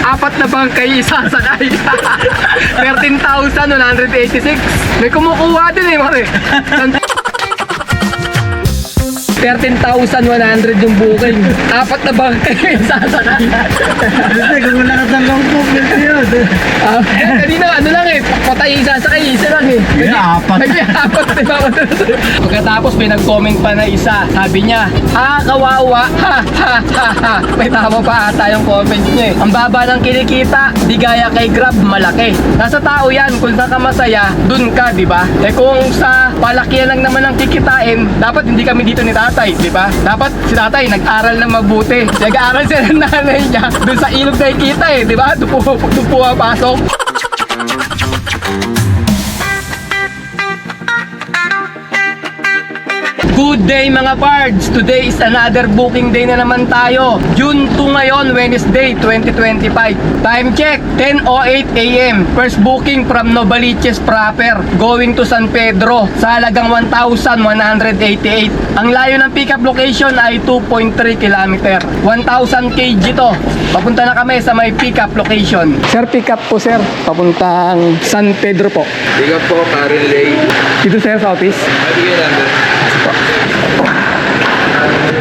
Apat na bangkay isasakay. 13,186. May kumukuha din eh, mare. 13,100 yung booking. Apat na bangkay isasakay. Kasi kung wala ka talagang comment yun. Kanina ano lang eh, patay isasakay, isa lang eh. Apat. Nag-apat diba ako. Pagkatapos may nag-comment pa na isa. Sabi niya, kawawa, ha ha ha ha. May tama pa ata yung comment niya eh. Ang baba ng kinikita, di gaya kay Grab, malaki. Nasa tao yan, kung saan ka masaya, dun ka, di ba? Eh kung sa palakihan lang naman ang kikitain, dapat hindi kami dito ni tatay, di ba? Dapat si tatay nag-aral ng mabuti. Nag-aaral siya ng nanay niya dun sa ilog na ikita eh, di ba? Doon po pasok. Good day mga pards! Today is another booking day na naman tayo. June 2 ngayon, Wednesday 2025. Time check, 10:08 AM. First booking from Novaliches proper, going to San Pedro sa halagang 1,188. Ang layo ng pickup location ay 2.3 km. 1,000 kg to. Papunta na kami sa may pickup location. Sir, pick up po sir. Papuntang San Pedro po. Biga po, Karen Lay. Dito sir sa office. Bigyan natin.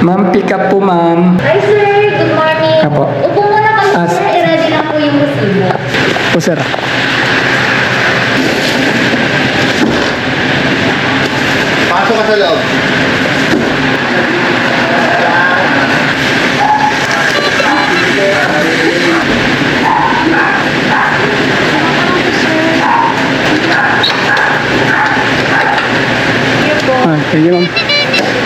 Ma'am, pick up po ma'am. Hi sir, good morning. Apo. Upo muna kami sir, i-ready lang po yung resibo. Po sir. Pasok ka sa loob. Sige ma'am.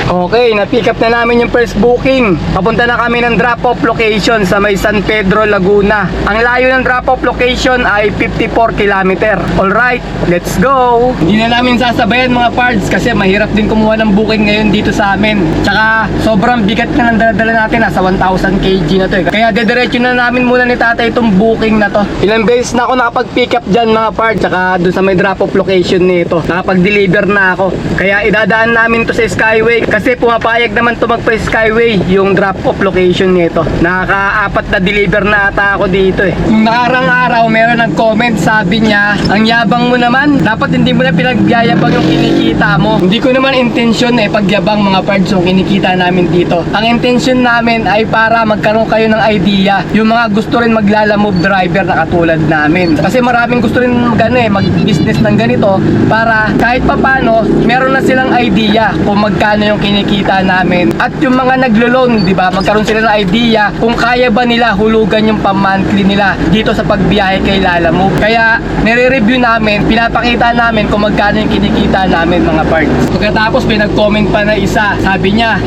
Okay, na-pick up na namin yung first booking. Papunta na kami ng drop-off location sa may San Pedro, Laguna. Ang layo ng drop-off location ay 54 km. Alright, let's go! Hindi na namin sasabayan mga pards kasi mahirap din kumuha ng booking ngayon dito sa amin. Tsaka sobrang bigat na ng dala natin, nasa 1,000 kg na to eh. Kaya dediretso na namin muna ni tatay itong booking na to. Ilang beses na ako nakapag-pick up dyan mga pards, tsaka dun sa may drop-off location nito. Nakapag-deliver na ako. Kaya idadaan namin to sa Skyway. Kasi pumapayag naman to magpa-Skyway yung drop-off location nito. Nakaka-apat na deliver na ata ako dito eh. Nung nakarang araw, meron nag-comment, sabi niya, ang yabang mo naman, dapat hindi mo na pinagyayabang yung kinikita mo. Hindi ko naman intensyon eh, pagyabang mga pards yung kinikita namin dito. Ang intensyon namin ay para magkaroon kayo ng idea, yung mga gusto rin maglalamove driver na katulad namin. Kasi maraming gusto rin mag-business ng ganito para kahit papano, meron na silang idea kung magkano yung kinikita namin. At yung mga naglo-loan, di ba, magkaroon sila ng idea kung kaya ba nila hulugan yung pam-monthly nila dito sa pagbiyahe kay Lalamove. Kaya nire-review namin, pinapakita namin kung magkano yung kinikita namin mga parts. Pagkatapos may nag-comment pa na isa, sabi niya,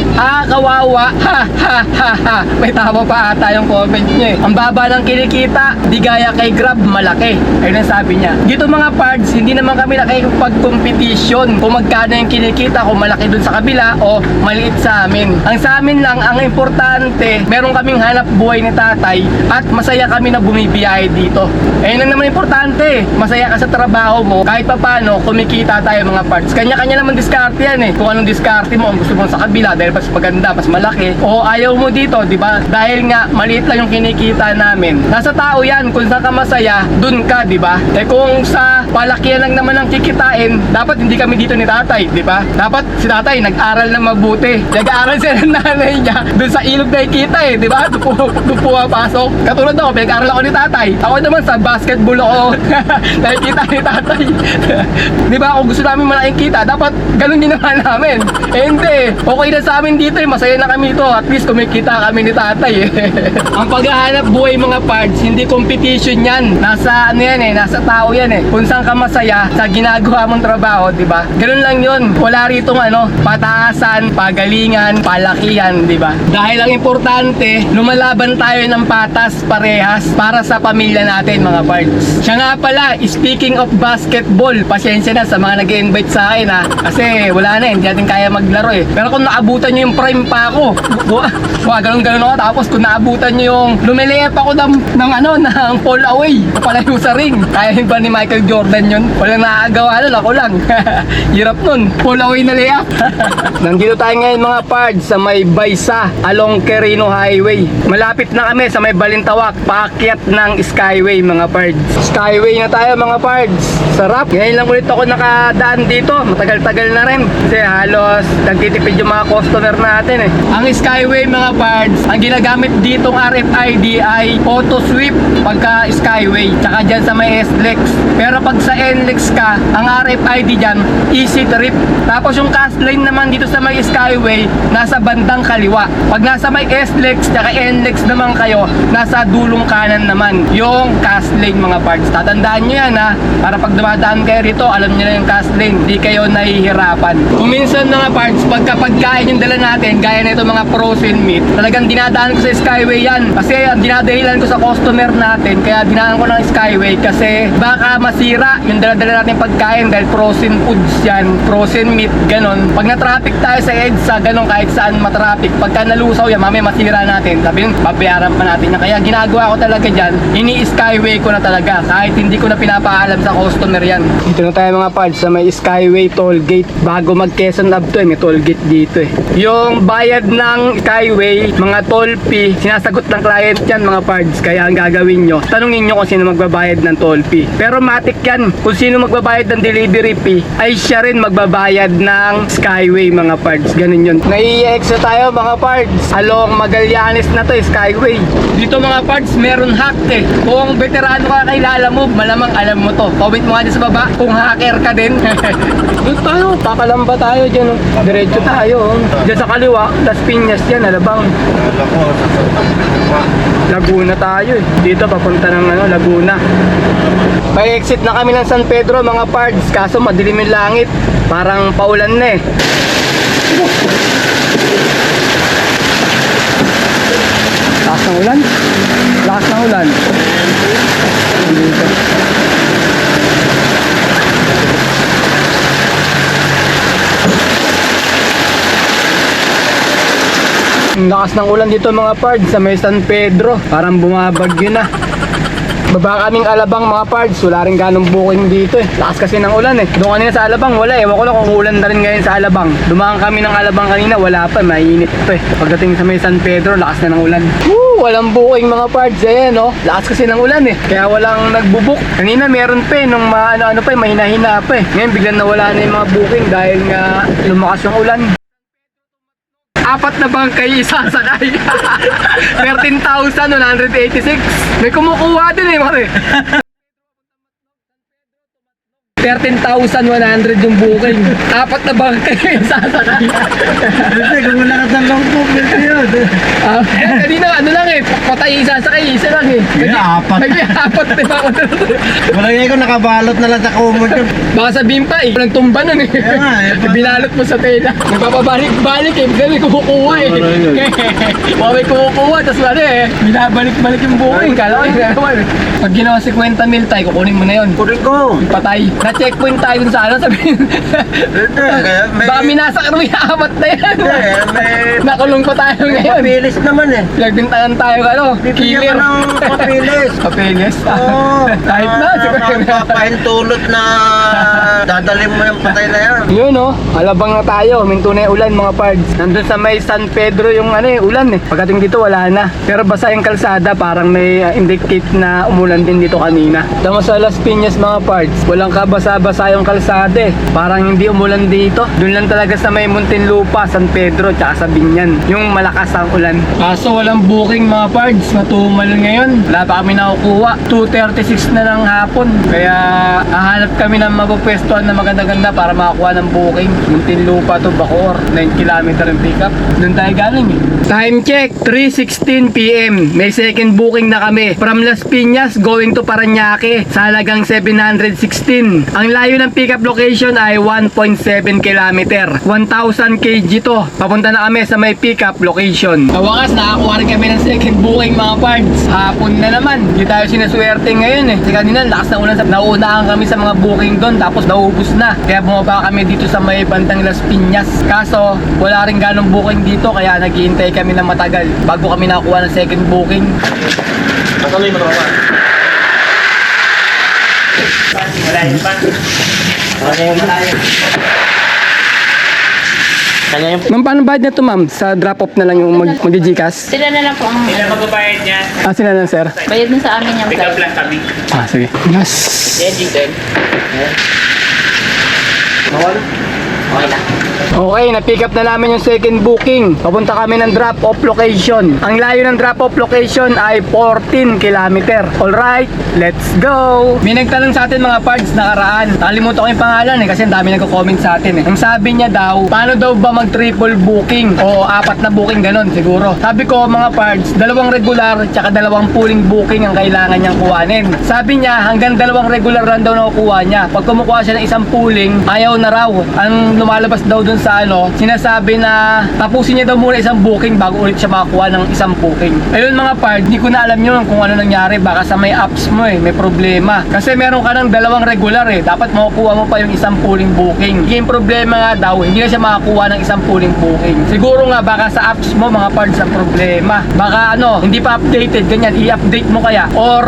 kawawa, ha ha ha ha. May tama pa ata yung comment niya eh. Ang baba ng kinikita, di gaya kay Grab, malaki. Ayun ang sabi niya. Dito mga parts, hindi naman kami nakikipag-competition kung magkano yung kinikita, kung malaki dun sa kabila o maliit sa amin. Ang sa amin lang, ang importante, meron kaming hanap buhay ni tatay at masaya kami na bumibiyahe dito. Ayun lang naman importante. Masaya ka sa trabaho mo, kahit pa paano, kumikita tayo mga parts. Kanya-kanya naman diskarte yan eh. Kung anong diskarte mo, ang gusto mo sa kabila dahil mas maganda, mas malaki. O ayaw mo dito, di ba? Dahil nga, maliit lang yung kinikita namin. Nasa tao yan, kung saan ka masaya, dun ka, di ba? Eh kung sa palakihan lang naman ang kikitain, dapat hindi kami dito ni tatay, di ba? Dapat si tatay nag-aral ng mabuti. Nag-aaral siya ng nanay niya dun sa ilog na ikita eh, di ba? Doon po pasok. Katulad ako, pinag-aaral ako ni tatay. Ako naman sa basketball ako. Nakikita ni tatay. Di ba? Kung gusto namin malaking kita, dapat ganun din naman namin. Eh hindi. Okay na sa amin dito eh. Masaya na kami dito. At least kumikita kami ni tatay eh. Ang paghahanap buhay mga parts, hindi competition yan. Nasa ano yan eh, nasa tao yan eh. Kung saan ka masaya sa ginagawa mong trabaho, di ba? Ganun lang yun. Wala rito pataasan, pagalingan, palakihan, di ba? Dahil ang importante, lumalaban tayo ng patas parehas para sa pamilya natin mga parts. Siya nga pala, speaking of basketball, pasensya na sa mga nag-invite sa akin ha. Kasi wala na, hindi natin kaya maglaro eh. Pero kung naabutan nyo yung prime pa ako, ganun-ganun ako. Tapos kung naabutan nyo yung lumilayap ako ng fall away, palayo sa ring. Kaya ba ni Michael Jordan yun? Walang nakagawa nun, ako lang. Hirap nun, fall away na layup. Nandito tayo ngayon ngayon mga pards sa may Baysa along Quirino Highway. Malapit na kami sa may Balintawak, paakyat ng Skyway mga pards. Skyway na tayo mga pards. Sarap. Ngayon lang ulit ako nakadaan dito. Matagal-tagal na rin. Kasi halos nagtitipid yung mga customer natin eh. Ang Skyway mga pards, ang ginagamit ditong RFID ay auto sweep pagka Skyway. Tsaka dyan sa may SLEX. Pero pag sa NLEX ka, ang RFID dyan, easy trip. Tapos yung cast lane naman dito sa may Skyway, nasa bandang kaliwa. Pag nasa may SLEX tsaka NLEX naman kayo, nasa dulong kanan naman yung cast lane mga parts. Tatandaan nyo yan ha, para pag dumadaan kayo rito, alam nyo na yung cast lane, di kayo nahihirapan. Kung minsan mga parts, pagka pagkain yung dala natin, gaya na ito mga frozen meat, talagang dinadaan ko sa Skyway yan. Kasi ang dinadahilan ko sa customer natin, kaya dinaan ko ng Skyway kasi baka masira yung dala-dala natin pagkain dahil frozen foods yan, frozen meat, ganon. Pag na-traffic tayo sa EDSA, ganon, kahit saan matraffic, pagka nalusaw yan, mamaya masira natin, sabi yun, babayaran pa natin yan. Kaya ginagawa ko talaga dyan, ini-Skyway ko na talaga, kahit hindi ko na pinapaalam sa customer yan. Dito na tayo mga parts sa may Skyway toll gate. Bago mag Quezon Ave to may toll gate dito eh. Yung bayad ng Skyway, mga toll fee, sinasagot ng client yan mga parts. Kaya ang gagawin nyo, tanungin nyo kung sino magbabayad ng toll fee. Pero matik yan, kung sino magbabayad ng delivery fee, ay siya rin magbabayad ng Skyway mga parts. Ganun yun. Nai-extra tayo mga parts along Magallanes na to, Skyway. Dito mga parts, meron hack eh. Kung veterano ka kailala mo, malamang alam mo to. Comment mo nga dyan sa baba kung hacker ka din. Doon tayo, pakalamba tayo dyan. Oh. Diretso tayo. Oh. Dyan sa kaliwa, Las Piñas yan, Alabang. Laguna tayo eh. Dito papunta ng Laguna. May exit na kami ng San Pedro mga parts. Kaso madilim yung langit. Parang paulan na eh. Lakas ng ulan. Lakas ng ulan. Dito. Ang lakas ng ulan dito mga pards sa may San Pedro. Parang bumabagyo na. Baba kaming Alabang mga pards. Wala rin ganong booking dito eh. Lakas kasi ng ulan eh. Doon kanina sa Alabang wala eh. Ewan ko lang kung ulan na rin ngayon sa Alabang. Dumaan kami ng Alabang kanina. Wala pa. Mainit pa eh. Pagdating sa may San Pedro, lakas na ng ulan. Walang booking mga pards eh no. Lakas kasi ng ulan eh. Kaya walang nagbubuk. Kanina meron pa eh. Nung ano pa eh. Mahina-hina pa eh. Ngayon biglang nawala na yung mga booking dahil nga lumakas yung ulan. 4 na bangkay isasakay. 13,186. May kumukuha din eh, mare. 13,100 yung booking. 4 na bangkay isasakay. Kasi kung wala ka ng long book, ito yun. Kanina ano lang eh, patay isasakay, isa lang eh. Apat. May 4 diba ako. Wala nga ko nakabalot na lang sa kumot yun. Baka sabihin pa eh, nagtumba nun eh. Kaya nga eh. Binalot mo sa tela. Nagpapabalik-balik eh, bigla may kumukuha eh. Baka may kumukuha, tapos ano eh, binabalik-balik yung booking. Kala ko eh, pag ginawa 50 mil tayo, kukunin mo na yun. Kunin ko. Patay. Na-checkpoint tayo dun sa ano, sabihin. Kaya may... Baka minasak mo yung 4 na yan. may... Nakulong pa tayo ngayon. Papilis naman eh. Nagbintangan tayo ano, Bibigyan killer. ka ng papilis. Papilis? Oo. Kahit na, siguro. Papahintulot na dadalhin mo yung patay na yan. Yun oh, Alabang na tayo. Minto na yung ulan mga pards. Nandun sa may San Pedro yung ano eh, ulan eh. Pagdating dito wala na. Pero basa yung kalsada, parang may indicate na umulan din dito kanina. Tama sa Las Piñas mga pards, walang kabasa-basa yung kalsada eh. Parang hindi umulan dito. Doon lang talaga sa may Muntinlupa, San Pedro, tsaka sa Binyan. Yung malakas ang ulan. Kaso walang booking mga pards. Matumal ngayon. Wala pa kami nakukuha. 2:36 na ng hapon. Kaya hahanap kami ng mapupwestuhan na maganda-ganda para makakuha ng booking. Muntinlupa to Bacoor. 9 km yung pickup. Doon tayo galing eh. Time check, 3:16 PM. May second booking na kami. From Las Piñas going to Parañaque sa halagang 716. Ang layo ng pickup location ay 1.7 km. 1,000 kg to. Papunta na kami sa may pickup location. Sa wakas, nakakuha rin kami ng second booking mga parts. Hapon na naman. Hindi tayo sinaswerte ngayon eh. Kasi kanina, lakas na ulan. Nauunahan kami sa mga booking doon. Tapos naubos na. Kaya bumaba kami dito sa may bandang Las Piñas. Kaso, wala rin ganong booking dito. Kaya naghihintay kami ng matagal bago kami nakakuha ng second booking. Patuloy mo naman. Wala yun pa. Wala yun. Kanya yung Ma'am, paano bayad na to ma'am? Sa drop-off na lang yung mag-Gcash? Sila na lang po ang Sila magbabayad niya. Ah, sila lang sir? bayad na sa amin yung Pick up lang kami. Ah, sige. Yes. Okay na. Okay, na-pick up na namin yung second booking. Papunta kami ng drop-off location. Ang layo ng drop-off location ay 14 kilometer. Alright, let's go! May nagtanong sa atin mga parts nakaraan. Nakalimutan ko yung pangalan kasi ang dami nagko-comment sa atin Ang sabi niya daw, paano daw ba mag-triple booking? O 4 na booking, ganun siguro. Sabi ko mga parts, 2 regular tsaka 2 pooling booking ang kailangan niyang kuhanin. Sabi niya, hanggang 2 regular lang daw nakukuha niya. Pag kumukuha siya ng isang pooling, ayaw na raw. Ang lumalabas daw dun sa sinasabi na tapusin niya daw muna isang booking bago ulit siya makakuha ng isang booking. Ayun mga part, di ko na alam yun kung ano nangyari. Baka sa may apps mo may problema. Kasi meron ka ng 2 regular dapat makukuha mo pa yung isang pooling booking. Yung problema nga daw, hindi na siya makakuha ng isang pooling booking. Siguro nga baka sa apps mo mga parts ang problema. Baka hindi pa updated, ganyan, i-update mo kaya. Or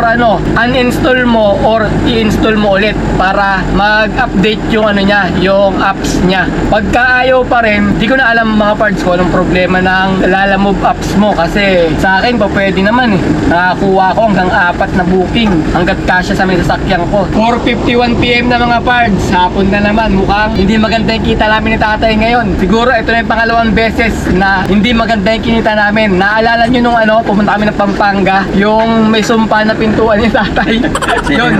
uninstall mo or i-install mo ulit para mag-update yung niya, yung apps niya. Pagka ayaw pa rin, di ko na alam mga parts ko anong problema ng Lalamove apps mo kasi sa akin pa pwede naman nakakuha ko hanggang 4 na booking hanggat kasya sa may sasakyan ko. 4:51 PM na mga parts, hapon na naman, mukhang hindi maganda yung kita namin ni tatay ngayon. Siguro ito na yung pangalawang beses na hindi maganda yung kinita namin. Naalala nyo nung pumunta kami ng Pampanga, yung may sumpa na pintuan ni tatay. Yun,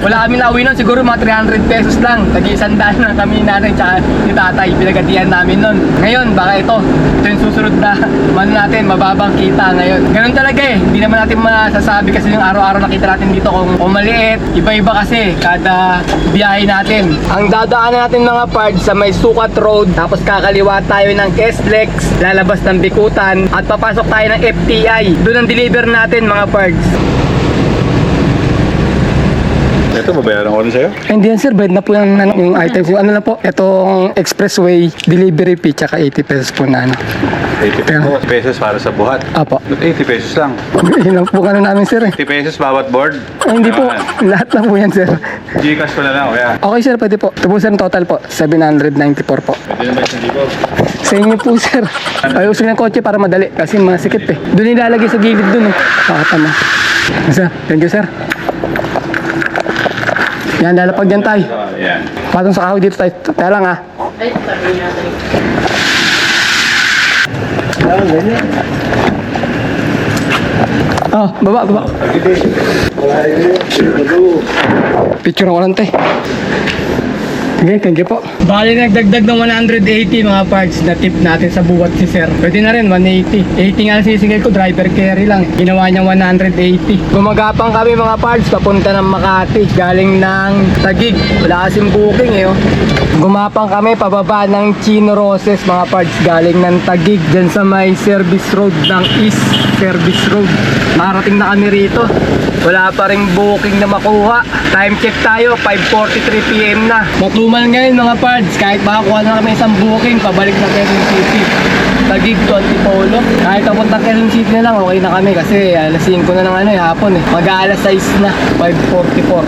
wala kami nauwi nun, siguro mga 300 pesos lang, tag-100 na kami nanay tsaka ni tatay, pinagatihan namin nun. Ngayon, baka ito yung susunod na natin, mababang kita ngayon. Ganun talaga hindi naman natin masasabi kasi yung araw-araw nakita natin dito kung maliit, iba-iba kasi kada biyahe natin. Ang dadaanan natin mga parts sa may Sukat Road, tapos kakaliwa tayo ng Keslex, lalabas ng Bikutan, at papasok tayo ng FTI. Doon ang deliver natin mga parts. Ito, babayaran ko rin sa'yo. Hindi yan sir, bayad na po yung items. Yung lang po, itong expressway delivery fee tsaka 80 pesos po na 80 pesos para sa buhat. Apo. 80 pesos lang. Yun lang po namin sir 80 pesos bawat board. Ay, hindi po, lahat na po yan sir. Gcash ko na lang, kuya. Okay sir, pwede po. Ito po sir, total po, 794 po. Pwede naman isang libo. Sa inyo po sir. Ayusin ng kotse para madali kasi masikip Doon nilalagay sa gilid dun Pakatama. Sir, thank you sir. Yan, lalapag dyan tayo. Yan. Patong sa kahoy dito tayo. Kaya lang ay sabihin natin. Baba. Picture ko lang tayo. Okay, thank you po. Bali, nagdagdag ng 180 mga parts na tip natin sa buwat si sir. Pwede na rin, 180. 80 nga sisigil ko, driver carry lang. Ginawa niya 180. Gumagapang kami mga parts, papunta ng Makati. Galing ng Taguig. Wala kasing booking Gumapang kami pababa ng Chino Roses mga parts. Galing ng Taguig, dyan sa may service road ng East Service Road. Marating na kami rito. Wala pa ring booking na makuha. Time check tayo, 5:43 PM na. Matumal ngayon mga parts. Kahit makakuha na kami isang booking, pabalik na Quezon City. Taguig to Antipolo. Kahit papunta Quezon City na lang, okay na kami kasi alas 5 na ng hapon Mag-aalas 6 na, 5:44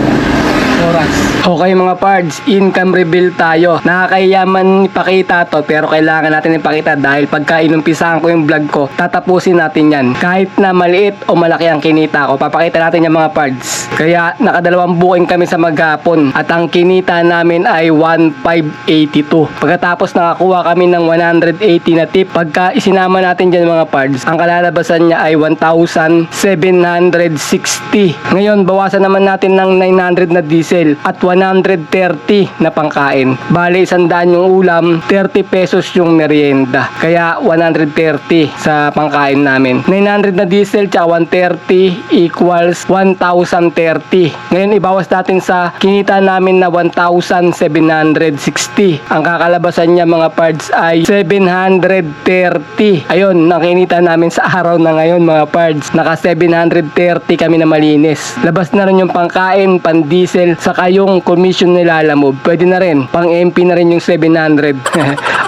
oras. Okay mga pards, income reveal tayo. Nakakayaman ipakita to pero kailangan natin ipakita dahil pagka inumpisahan ko yung vlog ko, tatapusin natin yan. Kahit na maliit o malaki ang kinita ko, papakita natin yung mga pards. Kaya nakadalawang booking kami sa maghapon at ang kinita namin ay 1,582. Pagkatapos nakakuha kami ng 180 na tip, pagka isinama natin dyan mga pards, ang kalalabasan niya ay 1,760. Ngayon, bawasan naman natin ng 900 na diesel at 130 na pangkain. Bale, 100 yung ulam, 30 pesos yung merienda. Kaya 130 sa pangkain namin. 900 na diesel tsaka 130 equals 1,030. Ngayon, ibawas natin sa kinita namin na 1,760. Ang kakalabasan niya mga pards ay 730. Ayun, nakinita namin sa araw na ngayon mga pards. Naka 730 kami na malinis. Labas na rin yung pangkain, pan diesel, saka yung commission ni Lalamove. Pwede na rin. Pang MP na rin yung 700.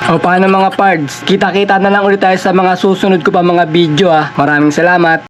O paano mga pards? Kita-kita na lang ulit tayo sa mga susunod ko pa mga video Maraming salamat.